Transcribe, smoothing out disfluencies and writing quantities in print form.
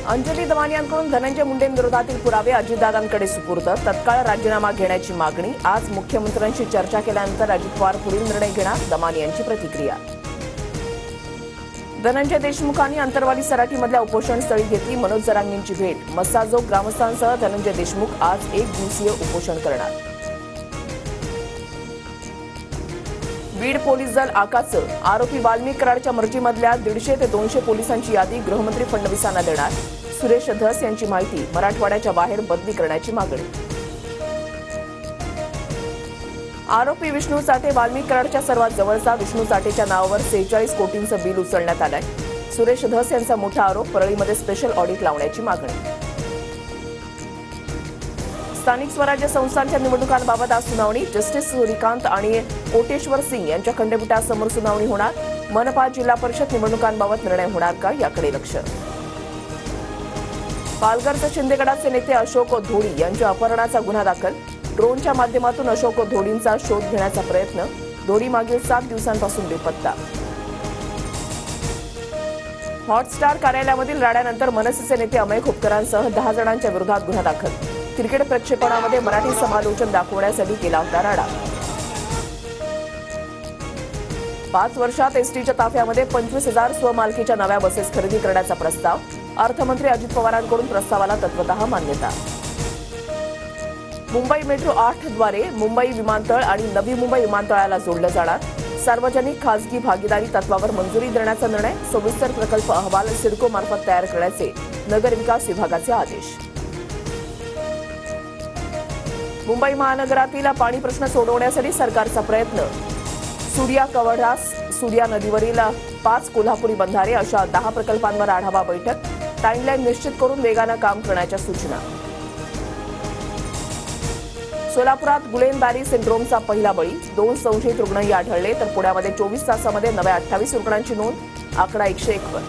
अंजली दमानियांकडून धनंजय मुंडेंविरोधातील पुरावे अजितदादांकडे सुपूर्द. तत्काळ राजीनामा घेण्याची मागणी. आज मुख्यमंत्र्यांशी चर्चा केल्यानंतर अजित पवार पुढील निर्णय घेणार. दमानियांची प्रतिक्रिया. धनंजय देशमुखांनी अंतरवाली सराटीमधल्या उपोषणस्थळी घेतली मनोज जरांगेंची भेट. मस्साजोग ग्रामस्थांसह धनंजय देशमुख आज 1 दिवसीय उपोषण करणार. बीड पोलीस दल आकाचं. आरोपी वाल्मिक कराडच्या मर्जीमधल्या 150 ते 200 पोलिसांची यादी गृहमंत्री फडणवीसांना देणार. सुरेश धस यांची माहिती. मराठवाड्याच्या बाहेर बदली करण्याची मागणी. आरोपी विष्णू चाटे वाल्मिक कराडच्या सर्वात जवळचा. विष्णू चाटेच्या नावावर 46 कोटींचं बिल उचलण्यात आलंय. सुरेश धस यांचा मोठा आरोप. परळीमध्ये स्पेशल ऑडिट लावण्याची मागणी. स्थानिक स्वराज्य संस्थांच्या निवडणुकांबाबत आज सुनावणी. जस्टिस सूर्यकांत आणि कोटेश्वर सिंग यांच्या खंडपीठासमोर सुनावणी होणार. मनपा जिल्हा परिषद निवडणुकांबाबत निर्णय होणार का याकडे लक्ष. पालघरचे शिंदेगडाचे नेते अशोक धोडी यांच्या अपहरणाचा गुन्हा दाखल. ड्रोनच्या माध्यमातून अशोक धोडींचा शोध घेण्याचा प्रयत्न. धोडी मागील 7 दिवसांपासून बेपत्ता. हॉटस्टार कार्यालयामधील राड्यानंतर मनसेचे नेते अमय खोपकरांसह 10 जणांच्या विरोधात गुन्हा दाखल. क्रिकेट प्रक्षेपणामध्ये मराठी समालोचन दाखवण्यासाठी केला होता राडा. 5 वर्षात एसटीच्या ताफ्यामध्ये 25,000 स्वमालकीच्या नव्या बसेस खरेदी करण्याचा प्रस्ताव. अर्थमंत्री अजित पवारांकडून प्रस्तावाला तत्वतः मान्यता. मुंबई मेट्रो 8 द्वारे मुंबई विमानतळ आणि नवी मुंबई विमानतळाला जोडलं जाणार. सार्वजनिक खासगी भागीदारी तत्वावर मंजुरी देण्याचा निर्णय. सविस्तर प्रकल्प अहवाल सिडको मार्फत तयार करण्याचे नगर विकास विभागाचे आदेश. मुंबई महानगरातील पाणी प्रश्न सोडवण्यासाठी सरकारचा प्रयत्न. सूर्या कवडास सूर्या नदीवरील 5 कोल्हापुरी बंधारे अशा 10 प्रकल्पांवर आढावा बैठक. टाइमलाईन निश्चित करून वेगानं काम करण्याच्या सूचना. सोलापुरात गुलेनबॅरी सिंड्रोमचा पहिला बळी. 2 संशयित रुग्णही आढळले तर पुण्यामध्ये 24 तासामध्ये नव्या 28 रुग्णांची नोंद. आकडा 101 वर.